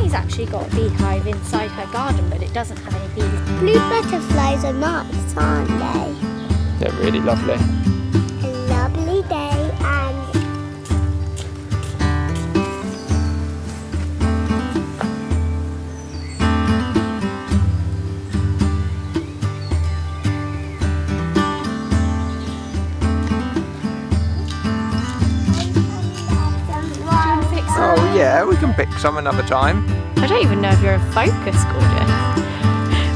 He's actually got a beehive inside her garden, but it doesn't have any bees. Blue butterflies are nice, aren't they? They're really lovely. A lovely day and... Oh yeah, we can pick some another time. I don't even know if you're in focus, gorgeous.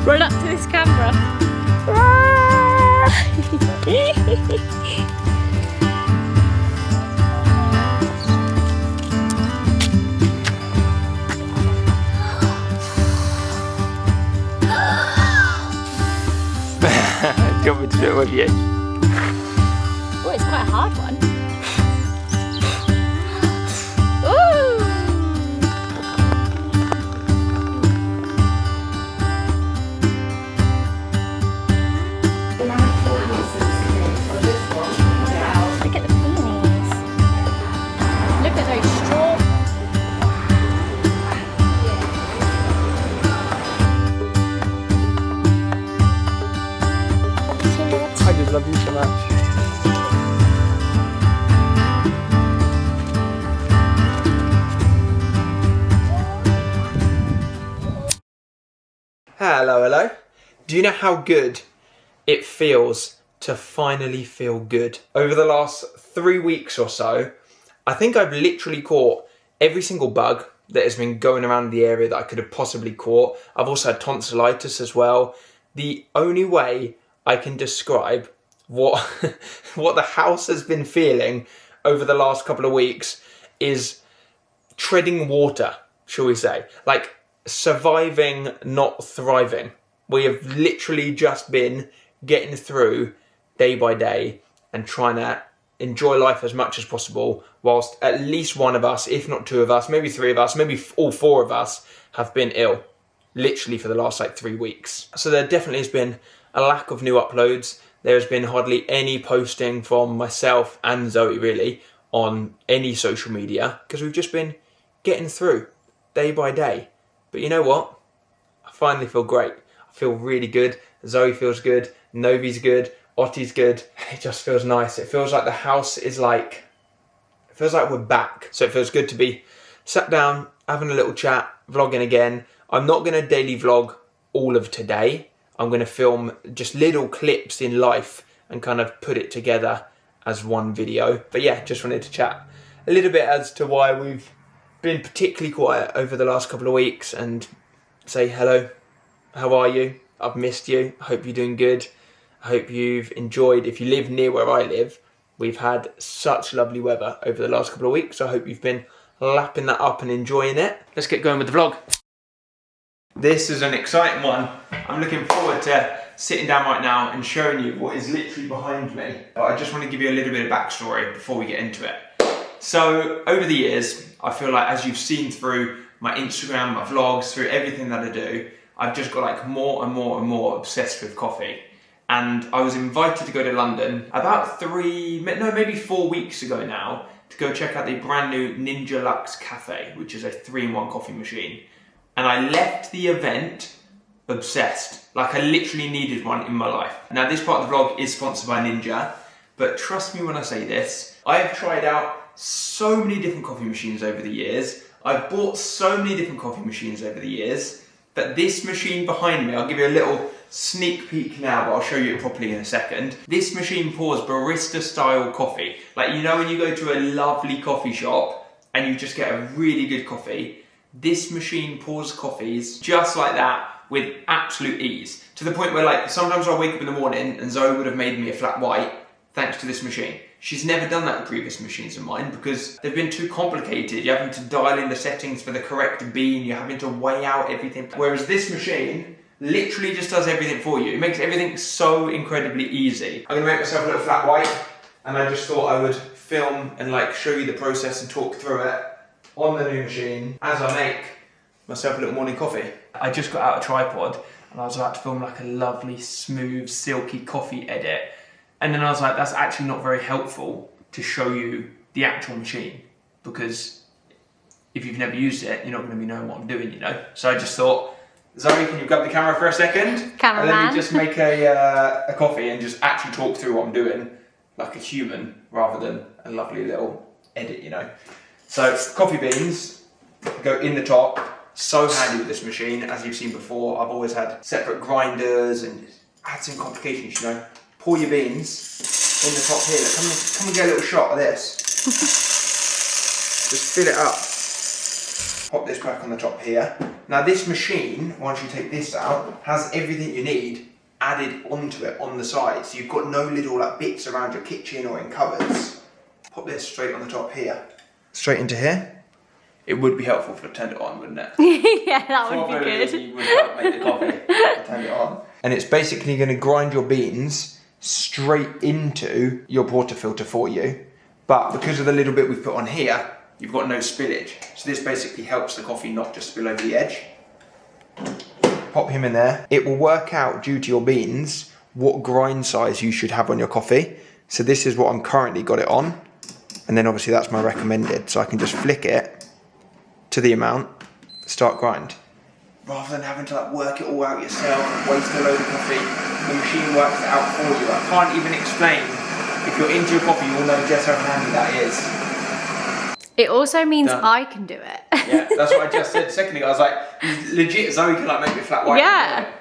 Run up to this camera. Do you want me to do it with you? Oh, it's quite a hard one. I love you so much. Hello. Do you know how good it feels to finally feel good? Over the last 3 weeks or so, I think I've literally caught every single bug that has been going around the area that I could have possibly caught. I've also had tonsillitis as well. The only way I can describe what the house has been feeling over the last couple of weeks is treading water, shall we say. Like surviving, not thriving. We have literally just been getting through day by day and trying to enjoy life as much as possible, whilst at least one of us, if not two of us, maybe three of us, maybe all four of us have been ill, literally for the last 3 weeks. So there definitely has been a lack of new uploads. There has been hardly any posting from myself and Zoe really on any social media because we've just been getting through day by day. But you know what? I finally feel great. I feel really good. Zoe feels good. Novi's good. Otti's good. It just feels nice. It feels like the house is it feels like we're back. So it feels good to be sat down, having a little chat, vlogging again. I'm not going to daily vlog all of today. I'm going to film just little clips in life and kind of put it together as one video. But yeah, just wanted to chat a little bit as to why we've been particularly quiet over the last couple of weeks and say hello. How are you? I've missed you. I hope you're doing good. I hope you've enjoyed. If you live near where I live, we've had such lovely weather over the last couple of weeks. I hope you've been lapping that up and enjoying it. Let's get going with the vlog. This is an exciting one. I'm looking forward to sitting down right now and showing you what is literally behind me. But I just want to give you a little bit of backstory before we get into it. So over the years, I feel like as you've seen through my Instagram, my vlogs, through everything that I do, I've just got more and more obsessed with coffee. And I was invited to go to London about maybe 4 weeks ago now to go check out the brand new Ninja Luxe Cafe, which is a 3-in-1 coffee machine. And I left the event obsessed. Like I literally needed one in my life. Now this part of the vlog is sponsored by Ninja, but trust me when I say this, I have tried out so many different coffee machines over the years. I've bought so many different coffee machines over the years, that this machine behind me, I'll give you a little sneak peek now, but I'll show you it properly in a second. This machine pours barista style coffee. Like you know when you go to a lovely coffee shop and you just get a really good coffee, this machine pours coffees just like that with absolute ease. To the point where sometimes I wake up in the morning and Zoe would have made me a flat white thanks to this machine. She's never done that with previous machines of mine because they've been too complicated. You're having to dial in the settings for the correct bean, you're having to weigh out everything. Whereas this machine literally just does everything for you. It makes everything so incredibly easy. I'm gonna make myself a little flat white and I just thought I would film and show you the process and talk through it on the new machine as I make myself a little morning coffee. I just got out a tripod and I was about to film a lovely, smooth, silky coffee edit. And then I was like, that's actually not very helpful to show you the actual machine because if you've never used it, you're not going to be knowing what I'm doing, you know. So I just thought, Zoe, can you grab the camera for a second? Cameraman. And let me just make a coffee and just actually talk through what I'm doing like a human rather than a lovely little edit, you know. So coffee beans go in the top. So handy with this machine. As you've seen before, I've always had separate grinders and had some complications, you know. Pour your beans in the top here. Look, come and get a little shot of this. Just fill it up. Pop this back on the top here. Now this machine, once you take this out, has everything you need added onto it on the side. So you've got no little like bits around your kitchen or in cupboards. Pop this straight on the top here. Straight into here. It would be helpful if I turned it on, wouldn't it? Yeah, that would be good. You would help make the coffee. I turned it on. And it's basically going to grind your beans straight into your portafilter for you. But because of the little bit we've put on here, you've got no spillage. So this basically helps the coffee not just spill over the edge. Pop him in there. It will work out, due to your beans, what grind size you should have on your coffee. So this is what I'm currently got it on. And then obviously that's my recommended. So I can just flick it to the amount, start grind. Rather than having to like work it all out yourself and waste a load of coffee, the machine works it out for you. I can't even explain. If you're into your coffee, you will know just how handy that is. It also means Done. I can do it. Yeah, that's what I just said. Secondly, I was like, legit, Zoe can like make me flat white. Yeah.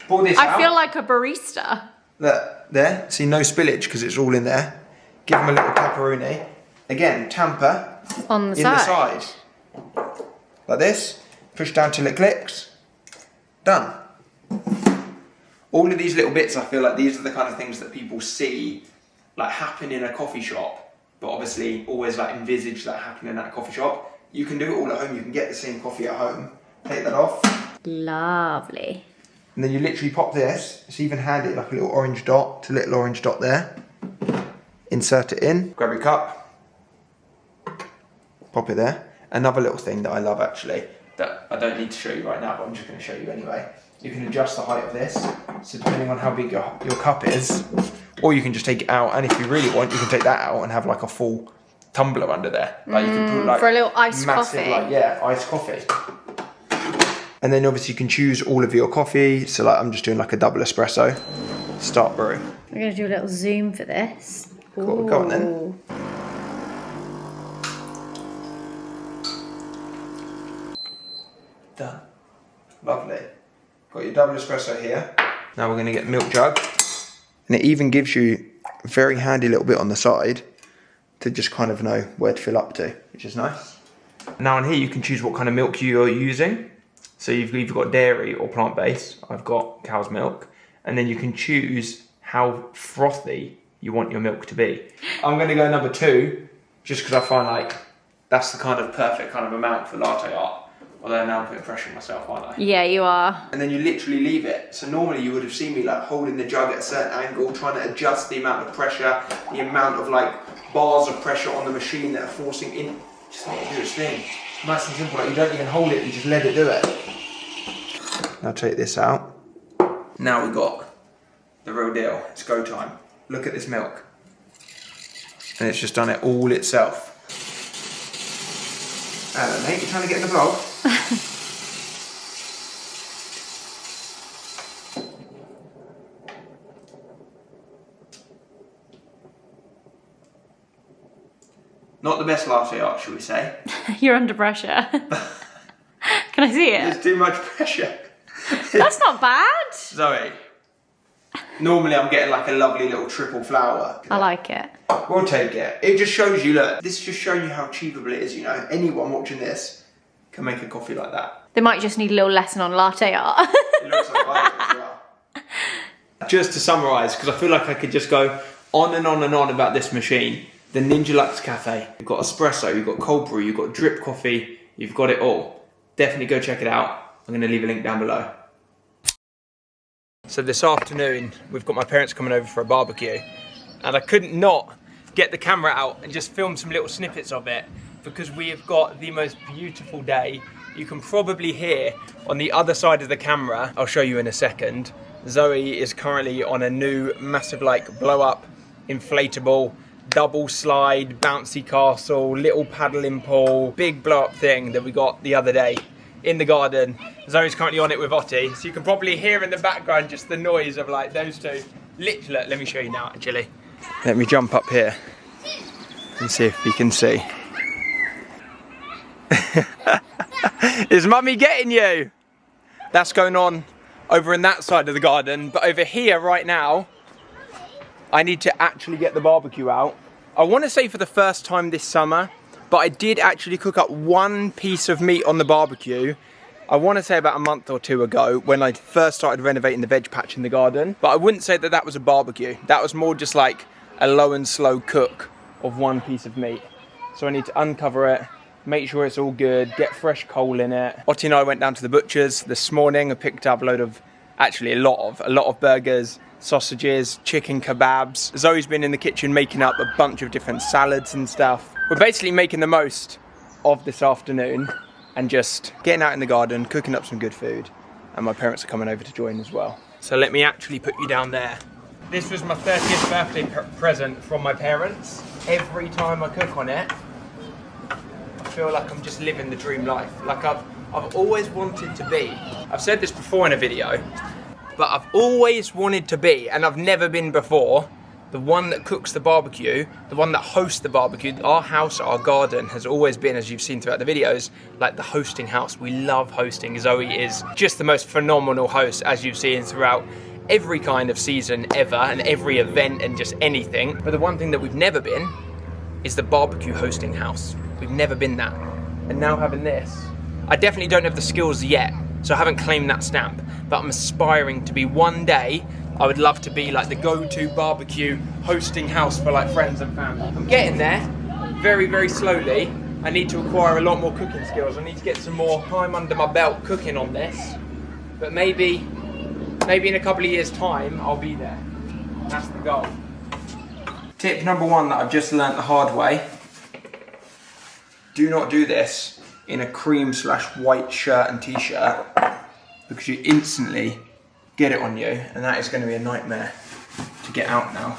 Pour this out. I feel like a barista. Look, there. See, no spillage because it's all in there. Give them a little tapperoni. Again, tamper On the in the side. Like this. Push down till it clicks. Done. All of these little bits, I feel like these are the kind of things that people see like happen in a coffee shop, but obviously always like envisage that happening at a coffee shop. You can do it all at home. You can get the same coffee at home. Take that off. Lovely. And then you literally pop this. It's even handy, like a little orange dot. It's a little orange dot there. Insert it in. Grab your cup. Pop it there. Another little thing that I love actually, that I don't need to show you right now, but I'm just going to show you anyway. You can adjust the height of this. So depending on how big your cup is, or you can just take it out, and if you really want, you can take that out and have like a full tumbler under there. Like you can put like for a little iced massive, coffee. like, yeah, iced coffee. And then obviously you can choose all of your coffee. So like I'm just doing like a double espresso. Start brew. We're going to do a little zoom for this. Cool, go on then. Ooh. Done. Lovely. Got your double espresso here. Now we're going to get milk jug. And it even gives you a very handy little bit on the side to just kind of know where to fill up to, which is nice. Now on here you can choose what kind of milk you're using. So you've either got dairy or plant-based. I've got cow's milk. And then you can choose how frothy you want your milk to be. I'm going to go number 2, just because I find like that's the kind of perfect kind of amount for latte art. Although now I'm putting pressure on myself, aren't I? Yeah, you are. And then you literally leave it. So normally you would have seen me like holding the jug at a certain angle, trying to adjust the amount of pressure, the amount of like bars of pressure on the machine that are forcing in. Just let it do its thing. Nice and simple, like you don't even hold it, you just let it do it. Now take this out. Now we've got the real deal. It's go time. Look at this milk. And it's just done it all itself. Hello mate, you trying to get in the vlog? Not the best latte art, shall we say? You're under pressure. Can I see it? There's too much pressure. That's not bad. Zoe, normally I'm getting like a lovely little triple flower. I like it. We'll take it. It just shows you, look, this is just showing you how achievable it is, you know. Anyone watching this can make a coffee like that. They might just need a little lesson on latte art. It looks like I do as well. Just to summarise, because I feel like I could just go on and on and on about this machine. The Ninja Luxe Cafe. You've got espresso, you've got cold brew, you've got drip coffee, you've got it all. Definitely go check it out. I'm going to leave a link down below. So this afternoon, we've got my parents coming over for a barbecue. And I couldn't not get the camera out and just film some little snippets of it, because we have got the most beautiful day. You can probably hear on the other side of the camera, I'll show you in a second, Zoe is currently on a new massive like blow up inflatable double slide, bouncy castle, little paddling pool, big blow up thing that we got the other day in the garden. Zoe's currently on it with Ottie, so you can probably hear in the background just the noise of like those two. Literally, let me show you now actually. Let me jump up here and see if you can see. Is Mummy getting you? That's going on over in that side of the garden, but over here right now, I need to actually get the barbecue out. I want to say for the first time this summer, but I did actually cook up one piece of meat on the barbecue. I want to say about a month or two ago when I first started renovating the veg patch in the garden, but I wouldn't say that that was a barbecue. That was more just like a low and slow cook of one piece of meat. So I need to uncover it, make sure it's all good, get fresh coal in it. Ottie and I went down to the butcher's this morning and picked up a lot of burgers, sausages, chicken kebabs. Zoe's been in the kitchen making up a bunch of different salads and stuff. We're basically making the most of this afternoon and just getting out in the garden, cooking up some good food. And my parents are coming over to join as well. So let me actually put you down there. This was my 30th birthday present from my parents. Every time I cook on it, I feel like I'm just living the dream life. Like I've always wanted to be. I've said this before in a video, but I've always wanted to be, and I've never been before, the one that cooks the barbecue, the one that hosts the barbecue. Our house, our garden has always been, as you've seen throughout the videos, like the hosting house. We love hosting. Zoe is just the most phenomenal host, as you've seen throughout every kind of season ever and every event and just anything. But the one thing that we've never been is the barbecue hosting house. We've never been that. And now having this, I definitely don't have the skills yet, so I haven't claimed that stamp, but I'm aspiring to be one day. I would love to be like the go-to barbecue hosting house for like friends and family. I'm getting there, very, very slowly. I need to acquire a lot more cooking skills. I need to get some more time under my belt cooking on this. But maybe in a couple of years' time, I'll be there. That's the goal. Tip number one that I've just learnt the hard way. Do not do this in a cream/white shirt and t-shirt because you instantly get it on you, and that is going to be a nightmare to get out now.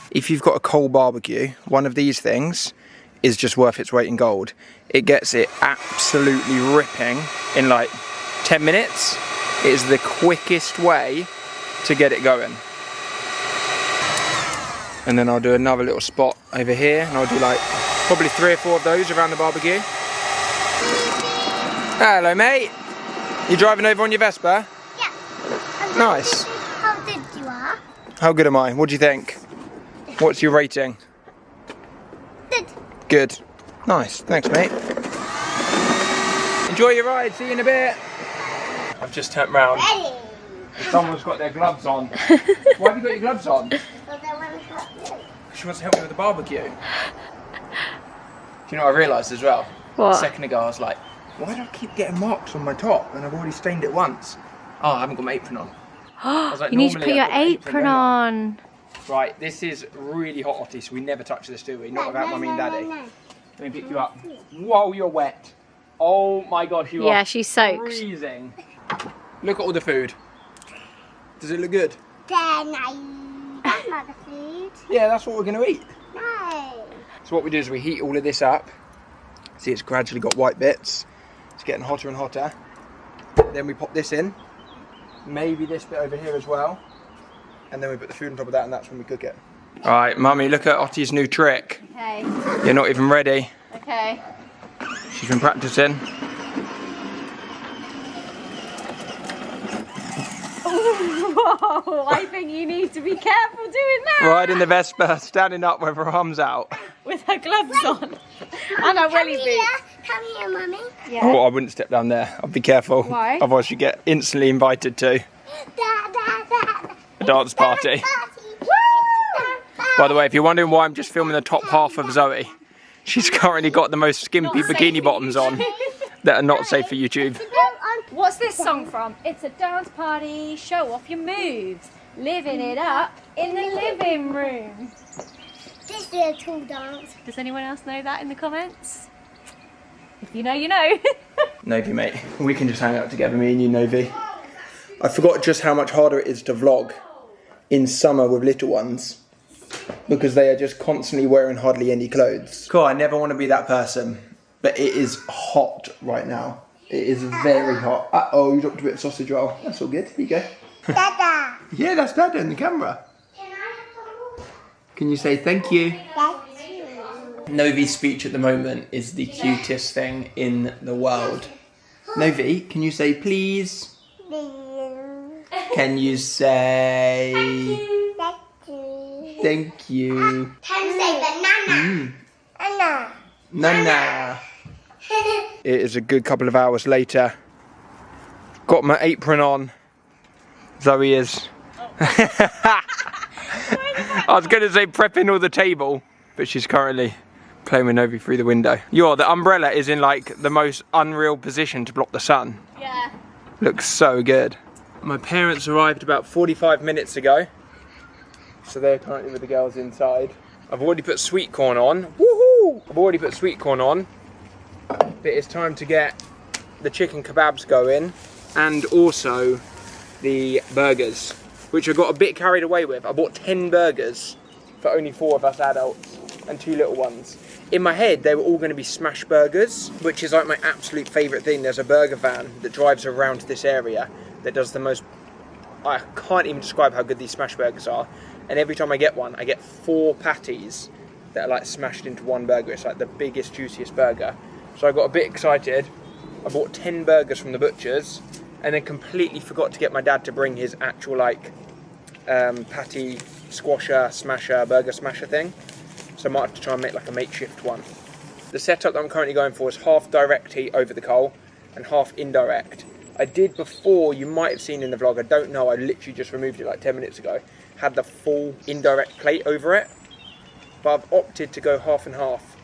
If you've got a coal barbecue, one of these things is just worth its weight in gold. It gets it absolutely ripping in like 10 minutes. It is the quickest way to get it going. And then I'll do another little spot over here, and I'll do like probably 3 or 4 of those around the barbecue. Hello, mate. You driving over on your Vespa? Yeah. Nice. How good you are? How good am I? What do you think? What's your rating? Good. Good. Nice. Thanks, mate. Enjoy your ride. See you in a bit. I've just turned round. Ready. Someone's got their gloves on. Why have you got your gloves on? Because I want to help you. She wants to help me with the barbecue. Do you know what I realised as well? What? A second ago I was like, why do I keep getting marks on my top and I've already stained it once? Oh, I haven't got my apron on. I was like, You need to put normally your I've got my apron don't I? on. Right, this is really hot, Ottie, so we never touch this, do we? Not without Mummy and Daddy. No. Let me pick you up. Whoa, you're wet. Oh my gosh, you are Yeah, she's soaked. freezing. Look at all the food. Does it look good? Then that's not the food. Yeah, that's what we're going to eat. No. So what we do is we heat all of this up. See, it's gradually got white bits. It's getting hotter and hotter. Then we pop this in. Maybe this bit over here as well. And then we put the food on top of that, and that's when we cook it. All right, Mummy, look at Ottie's new trick. Okay. You're not even ready. Okay. She's been practicing. Whoa, I think you need to be careful doing that. Riding the Vespa, standing up with her arms out. With her gloves on. And her welly boots. Come here, Mummy. Yeah. Oh, I wouldn't step down there. I'd be careful. Why? Otherwise you get instantly invited to a dance party. By the way, if you're wondering why I'm just filming the top half of Zoe, she's currently got the most skimpy bikini bottoms on that are not safe for YouTube. What's this song from? It's a dance party, show off your moves. Living it up in the living room. This is a tall dance. Does anyone else know that in the comments? If you know, you know. Novi, mate, we can just hang out together, me and you, Novi. I forgot just how much harder it is to vlog in summer with little ones because they are just constantly wearing hardly any clothes. Cool, I never want to be that person, but it is hot right now. It is very hot. Uh-oh, you dropped a bit of sausage roll. That's all good. Here you go. Dada. Yeah, that's Dada in the camera. Can you say thank you? Novi's speech at the moment is the cutest thing in the world. Novi, can you say please? Can you say thank you? Can you say banana? Anna. Nana. It is a good couple of hours later. Got my apron on. Zoe is. I was going to say prepping all the table, but she's currently playing with Novi through the window. The umbrella is in like the most unreal position to block the sun. Yeah. Looks so good. My parents arrived about 45 minutes ago, so they're currently with the girls inside. I've already put sweet corn on. Woohoo! I've already put sweet corn on. But it's time to get the chicken kebabs going, and also the burgers, which I got a bit carried away with. I bought 10 burgers for only 4 of us adults and 2 little ones. In my head, they were all going to be smash burgers, which is like my absolute favourite thing. There's a burger van that drives around this area that does the most... I can't even describe how good these smash burgers are. And every time I get one, I get 4 patties that are like smashed into one burger. It's like the biggest, juiciest burger. So I got a bit excited. I bought 10 burgers from the butcher's and then completely forgot to get my dad to bring his actual like patty squasher, smasher, burger smasher thing. So I might have to try and make like a makeshift one. The setup that I'm currently going for is half direct heat over the coal and half indirect. I did before, you might have seen in the vlog, I don't know, I literally just removed it like 10 minutes ago, had the full indirect plate over it, but I've opted to go half and half,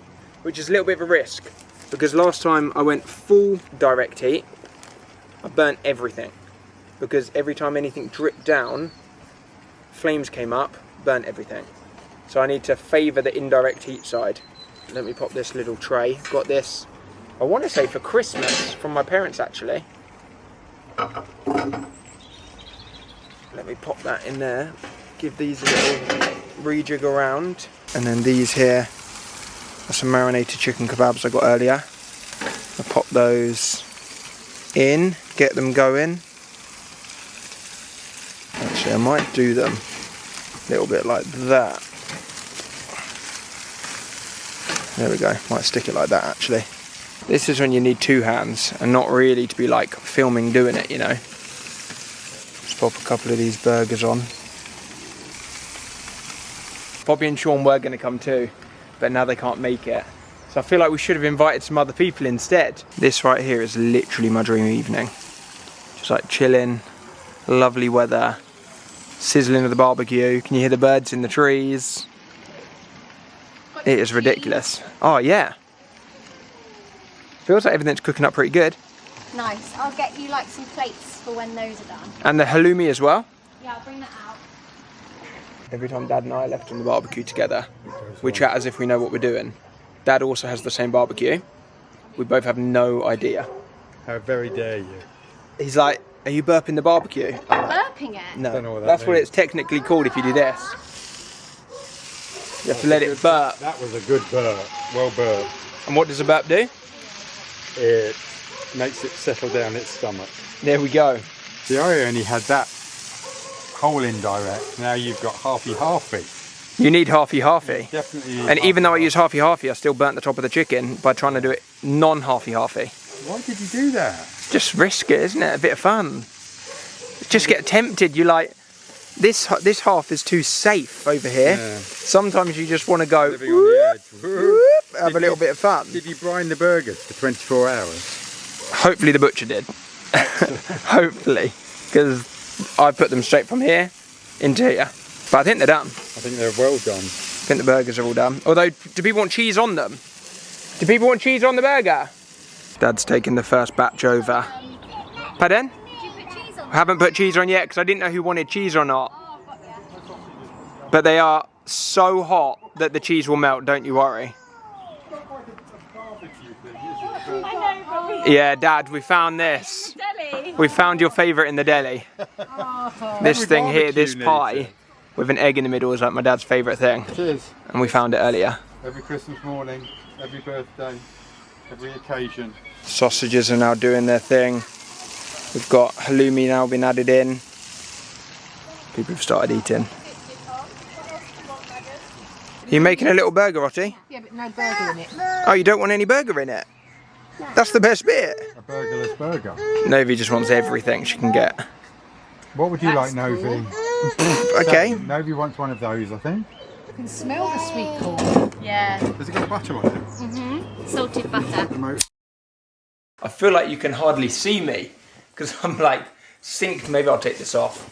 which is a little bit of a risk, because last time I went full direct heat, I burnt everything, because every time anything dripped down, flames came up, burnt everything. So I need to favour the indirect heat side. Let me pop this little tray. Got this, I want to say for Christmas, from my parents actually. Let me pop that in there. Give these a little rejig around. And then these here are some marinated chicken kebabs I got earlier. I'll pop those in, get them going. Actually, I might do them a little bit like that. There we go, might stick it like that actually. This is when you need 2 hands and not really to be like filming doing it, you know. Let's pop a couple of these burgers on. Bobby and Sean were going to come too, but now they can't make it. So I feel like we should have invited some other people instead. This right here is literally my dream evening. Just like chilling, lovely weather, sizzling of the barbecue. Can you hear the birds in the trees? It is ridiculous. Oh yeah. Feels like everything's cooking up pretty good. Nice. I'll get you like some plates for when those are done. And the halloumi as well. Yeah, I'll bring that out. Every time Dad and I are left on the barbecue together, we chat as if we know what we're doing. Dad also has the same barbecue. We both have no idea. How very dare you? He's like, are you burping the barbecue? Burping it? No, Don't know what that that's what means. it's technically called if you do this. You have to let it burp. That was a good burp. Well burped. And what does a burp do? It makes it settle down its stomach. There we go. See, I only had that whole indirect. Now you've got halfy-halfy. You need halfy-halfy. Definitely. And even though I use halfy-halfy, I still burnt the top of the chicken by trying to do it non-halfy-halfy. Why did you do that? Just risk it, isn't it? A bit of fun. Just get tempted. You're like, this half is too safe over here. Yeah. Sometimes you just want to go, Living on the edge. whoop, have a little bit of fun. Did you brine the burgers for 24 hours? Hopefully the butcher did. Hopefully. Because I put them straight from here into here. But I think they're done. I think they're well done. I think the burgers are all done. Although, do people want cheese on them? Do people want cheese on the burger? Dad's taking the first batch over. Pardon? Did you put cheese on? I haven't put cheese on yet because I didn't know who wanted cheese or not. But they are so hot that the cheese will melt, don't you worry. Yeah, Dad, we found this. Deli. We found your favourite in the deli. This thing here, this pie, with an egg in the middle is like my dad's favourite thing. It is. And we found it earlier. Every Christmas morning, every birthday, every occasion. Sausages are now doing their thing. We've got halloumi now been added in. People have started eating. Are you making a little burger, Ottie? Yeah, but no burger in it. Oh, you don't want any burger in it? That's the best bit. A burgerless burger. Novi just wants everything she can get. What would you That's like, Novi? Okay. Novi wants one of those, I think. You can smell the sweet corn. Yeah. Has it got butter on it? Salted butter. I feel like you can hardly see me because I'm like synced. Maybe I'll take this off.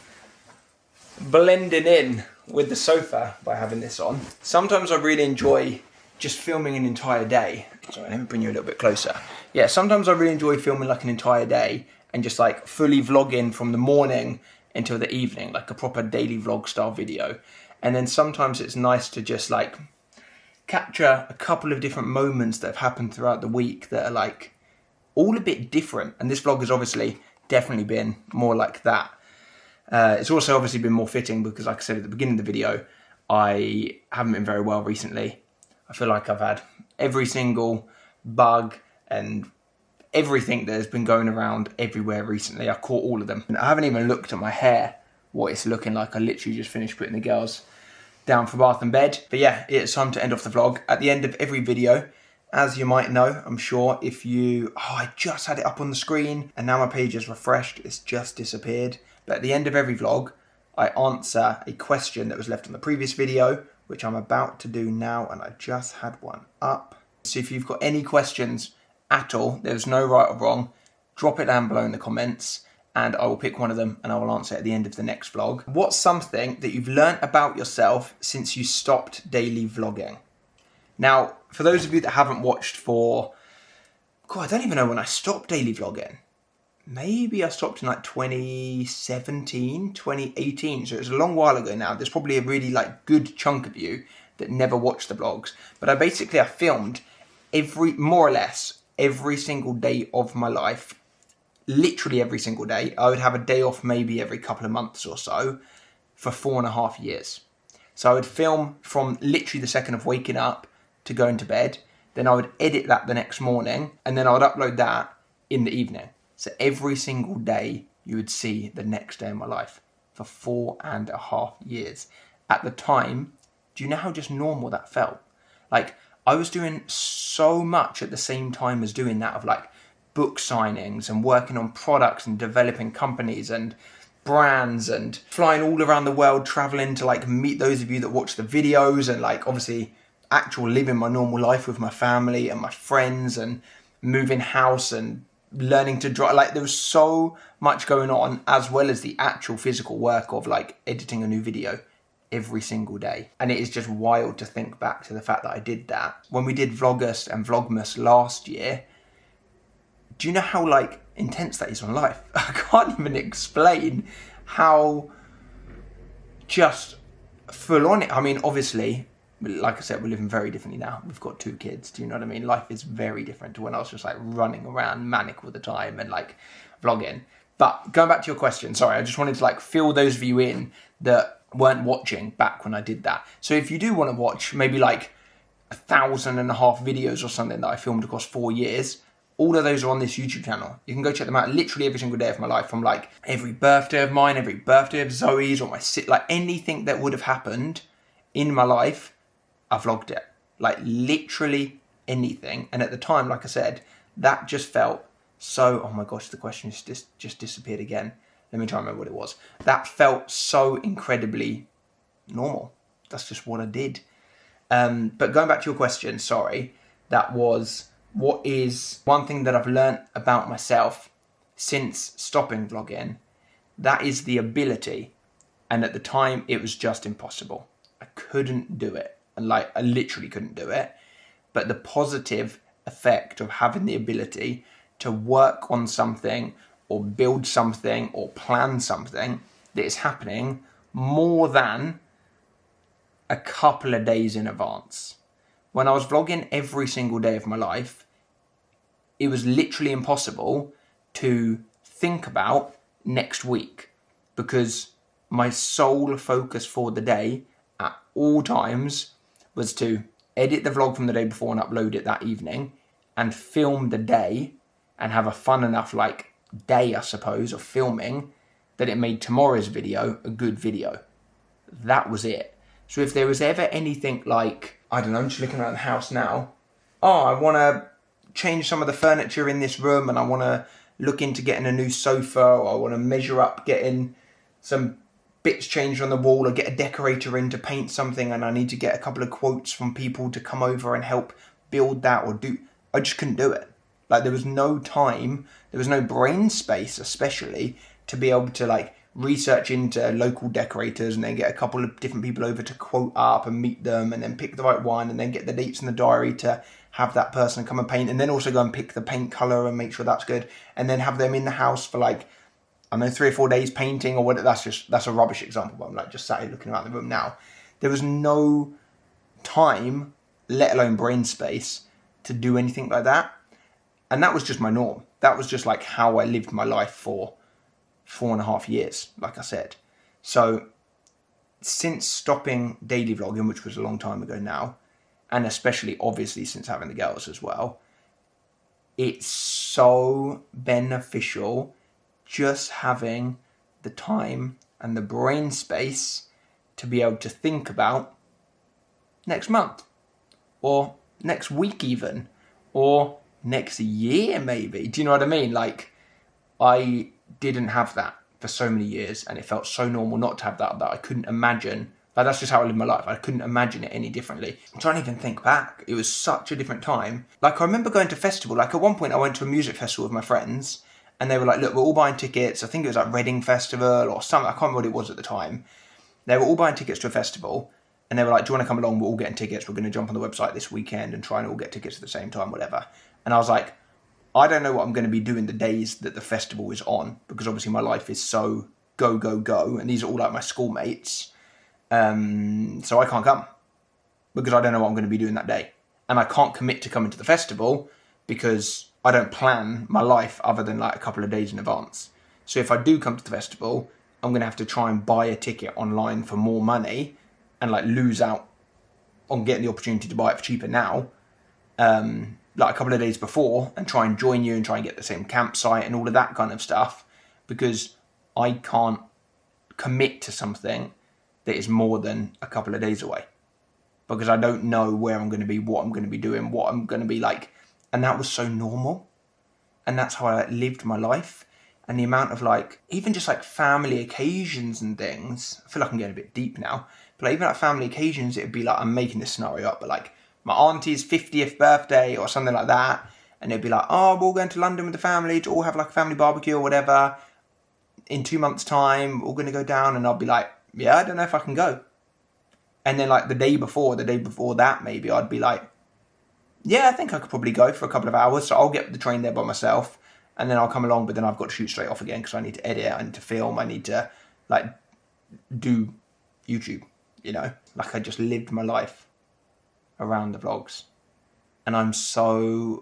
Blending in with the sofa by having this on. Sometimes I really enjoy just filming an entire day. Sorry, let me bring you a little bit closer. Yeah, sometimes I really enjoy filming like an entire day and just like fully vlogging from the morning until the evening, like a proper daily vlog style video. And then sometimes it's nice to just like capture a couple of different moments that have happened throughout the week that are like all a bit different. And this vlog has obviously definitely been more like that. It's also obviously been more fitting because, like I said at the beginning of the video, I haven't been very well recently. I feel like I've had every single bug and everything that has been going around everywhere recently. I caught all of them. And I haven't even looked at my hair, what it's looking like. I literally just finished putting the girls down for bath and bed. But yeah, it's time to end off the vlog. At the end of every video, as you might know, I'm sure if you... Oh, I just had it up on the screen and now my page is refreshed. It's just disappeared. But at the end of every vlog, I answer a question that was left on the previous video, which I'm about to do now, and I just had one up. So if you've got any questions at all, there's no right or wrong, drop it down below in the comments, and I will pick one of them and I will answer it at the end of the next vlog. What's something that you've learnt about yourself since you stopped daily vlogging? Now, for those of you that haven't watched for... God, I don't even know when I stopped daily vlogging. Maybe I stopped in like 2017, 2018. So it was a long while ago now. There's probably a really like good chunk of you that never watched the vlogs. But I filmed more or less every single day of my life. Literally every single day. I would have a day off maybe every couple of months or so for 4.5 years. So I would film from literally the second of waking up to going to bed. Then I would edit that the next morning. And then I would upload that in the evening. So every single day you would see the next day of my life for 4.5 years. At the time, do you know how just normal that felt? Like I was doing so much at the same time as doing that of like book signings and working on products and developing companies and brands and flying all around the world, traveling to like meet those of you that watch the videos and like obviously actual living my normal life with my family and my friends and moving house and learning to drive. Like there was so much going on, as well as the actual physical work of like editing a new video every single day. And it is just wild to think back to the fact that I did that. When we did Vlogust and Vlogmas last year, do you know how like intense that is on life? I can't even explain how just full on it. I mean, obviously, like I said, we're living very differently now. We've got 2 kids. Do you know what I mean? Life is very different to when I was just like running around manic all the time and like vlogging. But going back to your question, sorry, I just wanted to like fill those of you in that weren't watching back when I did that. So if you do want to watch maybe like 1,500 videos or something that I filmed across 4 years, all of those are on this YouTube channel. You can go check them out literally every single day of my life, from like every birthday of mine, every birthday of Zoe's, or like anything that would have happened in my life. I vlogged it, like literally anything. And at the time, like I said, that just felt so, oh my gosh, the question just disappeared again. Let me try and remember what it was. That felt so incredibly normal. That's just what I did. But going back to your question, sorry, that was, what is one thing that I've learnt about myself since stopping vlogging? That is the ability. And at the time, it was just impossible. I couldn't do it. And like, I literally couldn't do it. But the positive effect of having the ability to work on something or build something or plan something that is happening more than a couple of days in advance. When I was vlogging every single day of my life, it was literally impossible to think about next week because my sole focus for the day at all times was to edit the vlog from the day before and upload it that evening, and film the day and have a fun enough like day, I suppose, of filming that it made tomorrow's video a good video. That was it. So if there was ever anything like, I don't know, I'm just looking around the house now, oh, I want to change some of the furniture in this room and I want to look into getting a new sofa, or I want to measure up getting some bits changed on the wall, or get a decorator in to paint something, and I need to get a couple of quotes from people to come over and help build that or do, I just couldn't do it. Like, there was no time, there was no brain space especially to be able to like research into local decorators and then get a couple of different people over to quote up and meet them and then pick the right one and then get the dates in the diary to have that person come and paint, and then also go and pick the paint colour and make sure that's good, and then have them in the house for like, I don't know, 3 or 4 days painting or whatever. That's a rubbish example, but I'm like just sat here looking around the room now. There was no time, let alone brain space, to do anything like that. And that was just my norm. That was just like how I lived my life for 4.5 years, like I said. So since stopping daily vlogging, which was a long time ago now, and especially obviously since having the girls as well, it's so beneficial just having the time and the brain space to be able to think about next month, or next week even, or next year maybe. Do you know what I mean? Like, I didn't have that for so many years, and it felt so normal not to have that I couldn't imagine. Like, that's just how I live my life. I couldn't imagine it any differently. I'm trying to even think back. It was such a different time. Like, I remember going to festival. Like, at one point I went to a music festival with my friends, and they were like, look, we're all buying tickets. I think it was like Reading Festival or something. I can't remember what it was at the time. They were all buying tickets to a festival, and they were like, do you want to come along? We're all getting tickets. We're going to jump on the website this weekend and try and all get tickets at the same time, whatever. And I was like, I don't know what I'm going to be doing the days that the festival is on, because obviously my life is so go, go, go. And these are all like my schoolmates. So I can't come because I don't know what I'm going to be doing that day. And I can't commit to coming to the festival because I don't plan my life other than like a couple of days in advance. So if I do come to the festival, I'm going to have to try and buy a ticket online for more money and like lose out on getting the opportunity to buy it for cheaper now. Like a couple of days before, and try and join you and try and get the same campsite and all of that kind of stuff, because I can't commit to something that is more than a couple of days away, because I don't know where I'm going to be, what I'm going to be doing, what I'm going to be like. And that was so normal, and that's how I like lived my life. And the amount of like, even just like family occasions and things, I feel like I'm getting a bit deep now, but like, even like family occasions, it'd be like, I'm making this scenario up, but like my auntie's 50th birthday or something like that, and it'd be like, oh, we're all going to London with the family to all have like a family barbecue or whatever in 2 months' time, we're going to go down, and I'll be like, yeah, I don't know if I can go. And then like the day before that, maybe I'd be like, yeah, I think I could probably go for a couple of hours, so I'll get the train there by myself, and then I'll come along, but then I've got to shoot straight off again because I need to edit, I need to film, I need to like do YouTube, you know? Like, I just lived my life around the vlogs. And I'm so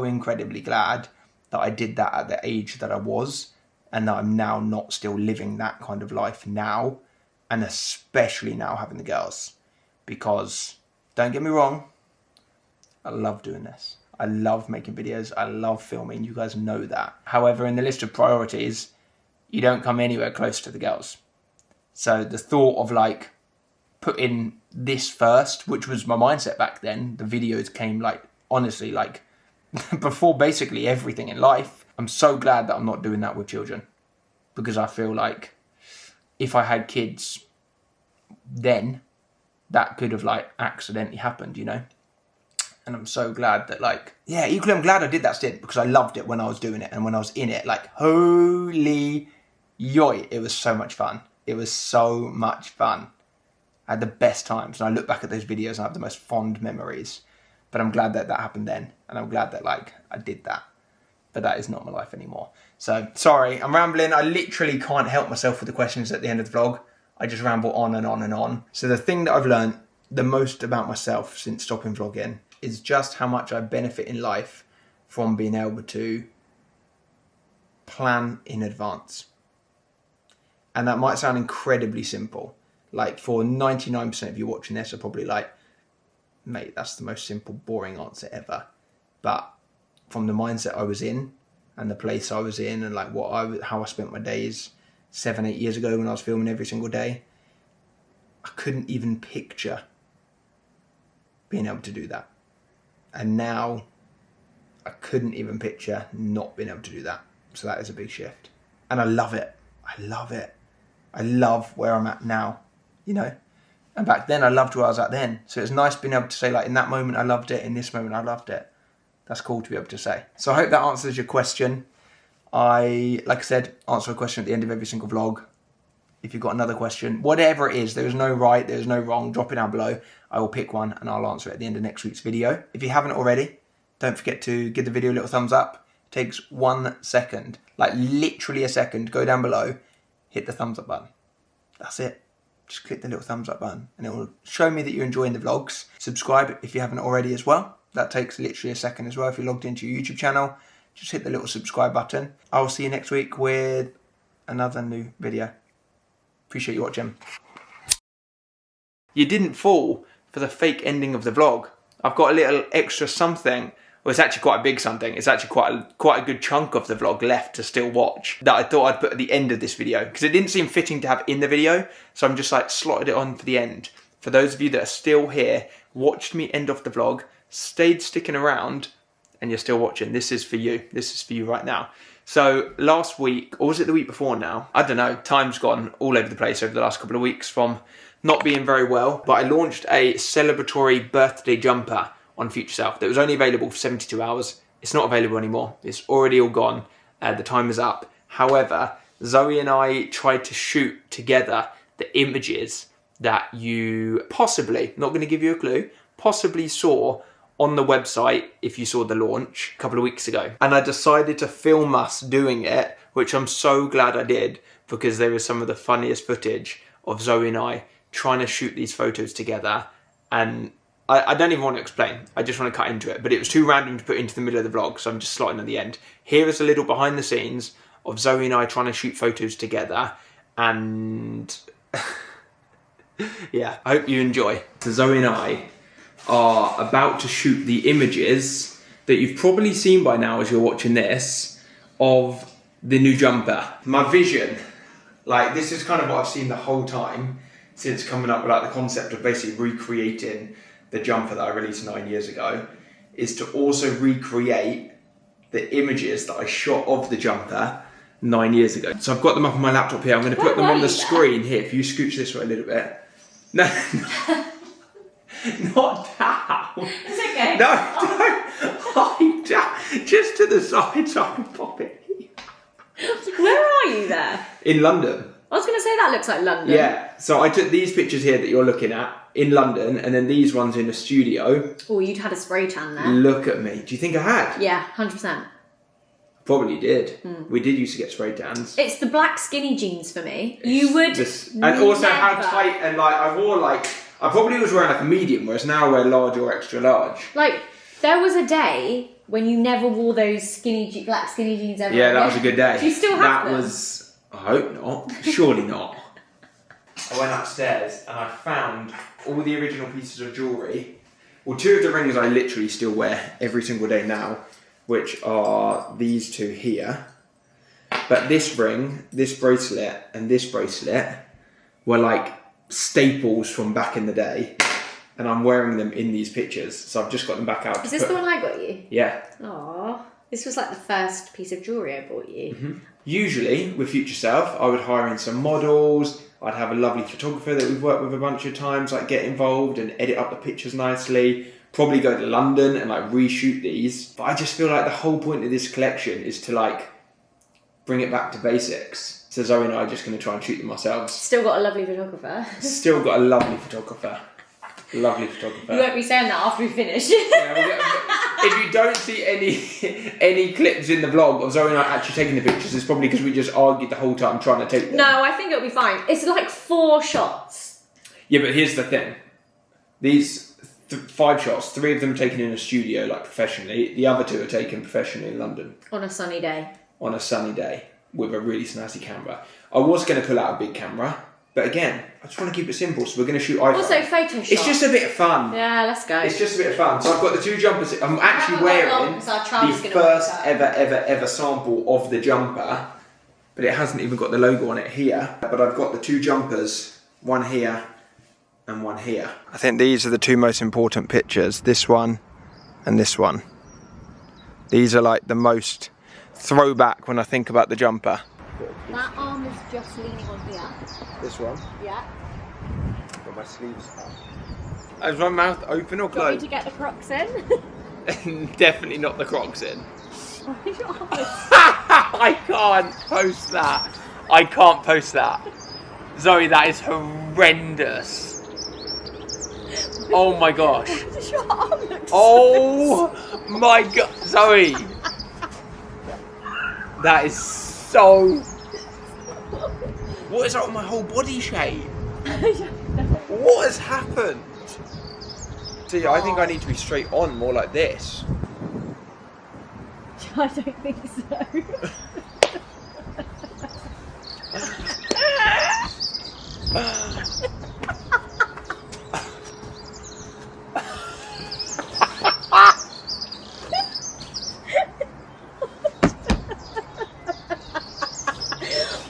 incredibly glad that I did that at the age that I was, and that I'm now not still living that kind of life now, and especially now having the girls. Because, don't get me wrong, I love doing this. I love making videos. I love filming. You guys know that. However, in the list of priorities, you don't come anywhere close to the girls. So the thought of like putting this first, which was my mindset back then, the videos came like, honestly, like before basically everything in life. I'm so glad that I'm not doing that with children, because I feel like if I had kids then, that could have like accidentally happened, you know? And I'm so glad that like, yeah, equally I'm glad I did that stint, because I loved it when I was doing it, and when I was in it, like, holy yoy, it was so much fun. It was so much fun. I had the best times, and I look back at those videos and I have the most fond memories. But I'm glad that that happened then, and I'm glad that like I did that. But that is not my life anymore. So, sorry, I'm rambling. I literally can't help myself with the questions at the end of the vlog. I just ramble on and on and on. So the thing that I've learned the most about myself since stopping vlogging is just how much I benefit in life from being able to plan in advance. And that might sound incredibly simple. Like for 99% of you watching this are probably like, mate, that's the most simple, boring answer ever. But from the mindset I was in and the place I was in and like how I spent my days 7-8 years ago when I was filming every single day, I couldn't even picture being able to do that. And now I couldn't even picture not being able to do that. So that is a big shift. And I love it. I love it. I love where I'm at now, you know. And back then I loved where I was at then. So it's nice being able to say, like, in that moment I loved it, in this moment I loved it. That's cool to be able to say. So I hope that answers your question. Like I said, answer a question at the end of every single vlog. If you've got another question, whatever it is, there is no right, there is no wrong, drop it down below. I will pick one and I'll answer it at the end of next week's video. If you haven't already, don't forget to give the video a little thumbs up. It takes 1 second, like literally a second. Go down below, hit the thumbs up button. That's it. Just click the little thumbs up button and it will show me that you're enjoying the vlogs. Subscribe if you haven't already as well. That takes literally a second as well. If you're logged into your YouTube channel, just hit the little subscribe button. I will see you next week with another new video. Appreciate you watching. You didn't fall for the fake ending of the vlog. I've got a little extra something. Well, it's actually quite a big something. It's actually quite a good chunk of the vlog left to still watch that I thought I'd put at the end of this video because it didn't seem fitting to have in the video. So I'm just like slotted it on for the end. For those of you that are still here, watched me end off the vlog, stayed sticking around, and you're still watching, this is for you. This is for you right now. So last week, or was it the week before now? I don't know, time's gone all over the place over the last couple of weeks from not being very well, but I launched a celebratory birthday jumper on Future Self that was only available for 72 hours. It's not available anymore. It's already all gone. The time is up. However, Zoe and I tried to shoot together the images that you possibly, not going to give you a clue, possibly saw on the website if you saw the launch a couple of weeks ago. And I decided to film us doing it, which I'm so glad I did because there was some of the funniest footage of Zoe and I trying to shoot these photos together. And I don't even want to explain. I just want to cut into it. But it was too random to put into the middle of the vlog, so I'm just slotting at the end. Here is a little behind the scenes of Zoe and I trying to shoot photos together. And yeah, I hope you enjoy. So Zoe and I are about to shoot the images that you've probably seen by now as you're watching this of the new jumper. My vision, like this is kind of what I've seen the whole time since coming up with like the concept of basically recreating the jumper that I released 9 years ago, is to also recreate the images that I shot of the jumper 9 years ago. So I've got them up on my laptop here. I'm going to put them on the screen here. If you scooch this way a little bit. No, not down. It's okay. No, don't. Hide down. Just to the side so I can pop it here. Where are you there? In London. I was going to say that looks like London. Yeah, so I took these pictures here that you're looking at in London and then these ones in the studio. Oh, you'd had a spray tan there. Look at me. Do you think I had? Yeah, 100%. Probably did. We did used to get spray tans. It's the black skinny jeans for me. You would And also never. how tight and like I wore like, I probably was wearing like a medium, whereas now I wear large or extra large. Like, there was a day when you never wore those black skinny jeans ever. Yeah, that was a good day. Do you still have them? That was, I hope not. Surely not. I went upstairs and I found all the original pieces of jewellery. Well, two of the rings I literally still wear every single day now, which are these two here. But this ring, this bracelet, and this bracelet were like staples from back in the day. And I'm wearing them in these pictures. So I've just got them back out. Is this the one I got you? Yeah. Aww. This was like the first piece of jewellery I bought you. Mm-hmm. Usually, with Future Self, I would hire in some models. I'd have a lovely photographer that we've worked with a bunch of times, like get involved and edit up the pictures nicely. Probably go to London and like reshoot these. But I just feel like the whole point of this collection is to like bring it back to basics. So Zoe and I are just going to try and shoot them ourselves. Still got a lovely photographer. Still got a lovely photographer. Lovely photographer. You won't be saying that after we finish. Yeah, if you don't see any clips in the vlog of Zoe and I actually taking the pictures, it's probably because we just argued the whole time trying to take them. No, I think it'll be fine. It's like 4 shots. Yeah, but here's the thing. These 5 shots, 3 of them taken in a studio, like professionally. The other 2 are taken professionally in London. On a sunny day. On a sunny day. with a really snazzy camera. I was going to pull out a big camera, but again, I just want to keep it simple, so we're going to shoot iPhone. Also, Photoshop. It's just a bit of fun. Yeah, let's go. It's just a bit of fun. So I've got the 2 jumpers. I'm actually wearing the first ever sample of the jumper, but it hasn't even got the logo on it here. But I've got the 2 jumpers, one here and one here. I think these are the 2 most important pictures, this one and this one. These are like the most throwback when I think about the jumper. That arm is just leaning on here. This one? Yeah. Got my sleeves up. Is my mouth open or Do you want me closed? to get the Crocs in? Definitely not the Crocs in. Why is your arm? I can't post that. I can't post that. Zoe, that is horrendous. Oh my gosh. Why does your arm look Oh my god. Zoe. That is so... What is up with my whole body shape? What has happened? See, I think I need to be straight on, more like this. I don't think so.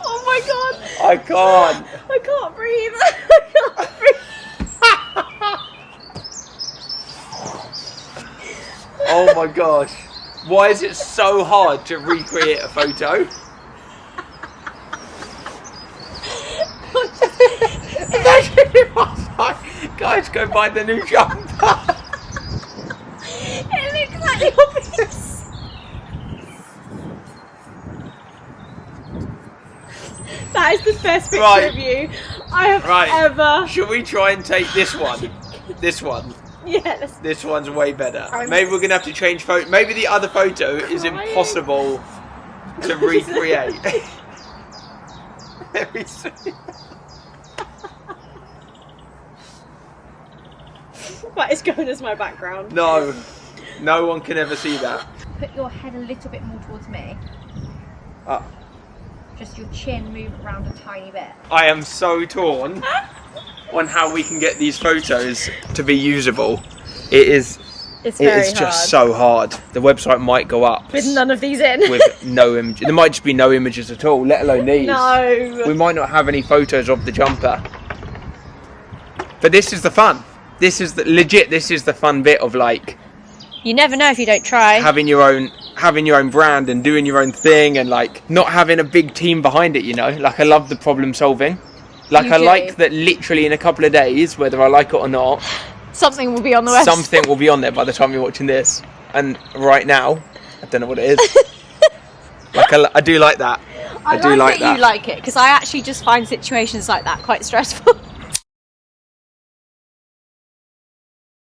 Oh my god! I can't. I can't breathe. I can't breathe. Oh my gosh. Why is it so hard to recreate a photo? Imagine if I was like, guys, go buy the new jumper. It looks like your piece. That is the best picture Right. of you I have Right. ever. Should we try and take this one? This one. Yeah, let's This one's way better. I'm Maybe we're going to have to change photo. Maybe the other photo is crying. impossible to recreate. Very soon. That is going as my background. No. No one can ever see that. Put your head a little bit more towards me. Uh, Just your chin move around a tiny bit. I am so torn on how we can get these photos to be usable. It is just so hard. The website might go up With none of these in. with no image. There might just be no images at all, let alone these. No. We might not have any photos of the jumper. But this is the fun. This is the fun bit of like You never know if you don't try. having your own brand and doing your own thing and like not having a big team behind it, you know? Like I love the problem solving. Like You I do. like that literally in a couple of days, whether I like it or not, Something will be on the website. something will be on there by the time you're watching this. And right now, I don't know what it is. Like I do like that. I do like that you like it because I actually just find situations like that quite stressful.